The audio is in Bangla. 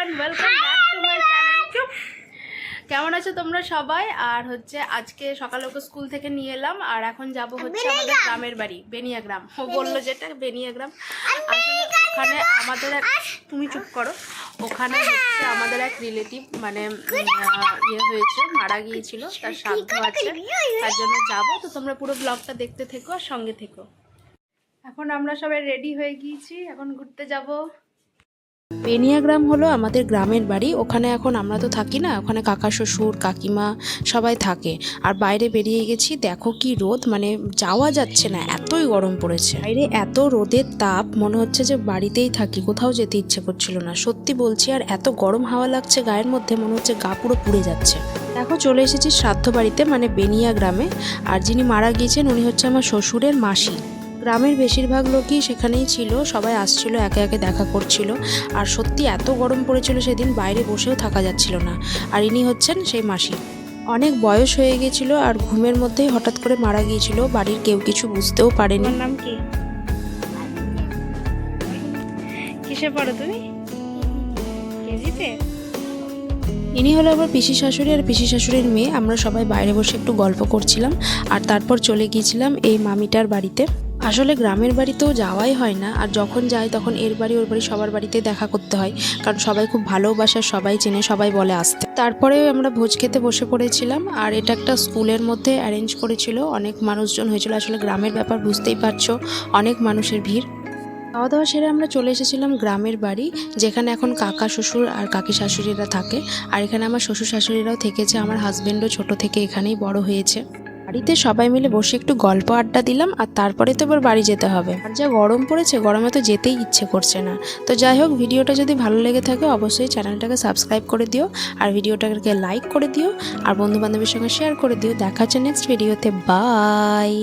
Everyone, welcome back to my channel. কেমন আছো তোমরা সবাই? আর হচ্ছে আজকে সকালে ওকে স্কুল থেকে নিয়ে এলাম আর এখন যাব হচ্ছে আমাদের গ্রামের বাড়ি বেনিয়াগ্রাম। ও বললো যেটা বেনিয়াগ্রাম, আসলে ওখানে আমাদের এক, তুমি চুপ করো, ওখানে হচ্ছে আমাদের এক রিলেটিভ মানে ইয়ে হয়েছে, মারা গিয়েছিল, তার শ্রাদ্ধ আছে, তার জন্য যাবো। তো তোমরা পুরো ব্লগটা দেখতে থেকো আর সঙ্গে থেকো। এখন আমরা সবাই রেডি হয়ে গিয়েছি, এখন ঘুরতে যাব। বেনিয়াগ্রাম হলো আমাদের গ্রামের বাড়ি। ওখানে এখন আমরা তো থাকি না, ওখানে কাকা শ্বশুর কাকিমা সবাই থাকে। আর বাইরে বেরিয়ে গেছি, দেখো কি রোদ, মানে যাওয়া যাচ্ছে না, এতই গরম পড়েছে বাইরে। এত রোদের তাপ, মনে হচ্ছে যে বাড়িতেই থাকি, কোথাও যেতে ইচ্ছে করছিল না, সত্যি বলছি। আর এত গরম হাওয়া লাগছে গায়ের মধ্যে, মনে হচ্ছে গা পুরো পুড়ে যাচ্ছে। দেখো চলে এসেছি শ্রাদ্ধ বাড়িতে, মানে বেনিয়াগ্রামে। আর যিনি মারা গিয়েছেন উনি হচ্ছে আমার শ্বশুরের মাসি। গ্রামের বেশিরভাগ লোকই সেখানেই ছিল, সবাই আসছিল, একে একে দেখা করছিল। আর সত্যি এত গরম পড়েছিল সেদিন, বাইরে বসেও থাকা যাচ্ছিল না। আর ইনি হচ্ছেন সেই মাসি। অনেক বয়স হয়ে গেছিল আর ঘুমের মধ্যেই হঠাৎ করে মারা গিয়েছিল, বাড়ির কেউ কিছু বুঝতেও পারেনি। নাম কি? কিসে পড়ো তুমি? কেজিতে? ইনি হলো আবার পিসি শাশুড়ি আর পিসি শাশুড়ির মেয়ে। আমরা সবাই বাইরে বসে একটু গল্প করছিলাম আর তারপর চলে গিয়েছিলাম এই মামিটার বাড়িতে। আসলে গ্রামের বাড়িতেও যাওয়াই হয় না, আর যখন যাই তখন এর বাড়ি ওর বাড়ি সবার বাড়িতে দেখা করতে হয়, কারণ সবাই খুব ভালোবাসে, সবাই চেনে, সবাই বলে আসতে। তারপরে আমরা ভোজ খেতে বসে পড়েছিলাম। আর এটা একটা স্কুলের মধ্যে অ্যারেঞ্জ করেছিল, অনেক মানুষজন হয়েছিল। আসলে গ্রামের ব্যাপার বুঝতেই পারছো, অনেক মানুষের ভিড়। খাওয়া দাওয়া সেরে আমরা চলে এসেছিলাম গ্রামের বাড়ি, যেখানে এখন কাকা শ্বশুর আর কাকি শাশুড়িরা থাকে। আর এখানে আমার শ্বশুর শাশুড়িরাও থেকেছে, আমার হাজবেন্ডও ছোট থেকে এখানেই বড় হয়েছে। বাড়িতে সবাই মিলে বসে একটু গল্প আড্ডা দিলাম, আর তারপরে তো এবার বাড়ি যেতে হবে। আর যা গরম পড়েছে, গরমে তো যেতেই ইচ্ছে করছে না। তো যাই হোক, ভিডিওটা যদি ভালো লেগে থাকে অবশ্যই চ্যানেলটাকে সাবস্ক্রাইব করে দিও, আর ভিডিওটাকে লাইক করে দিও, আর বন্ধু বান্ধবের সঙ্গে শেয়ার করে দিও। দেখা হচ্ছে নেক্সট ভিডিওতে। বাই।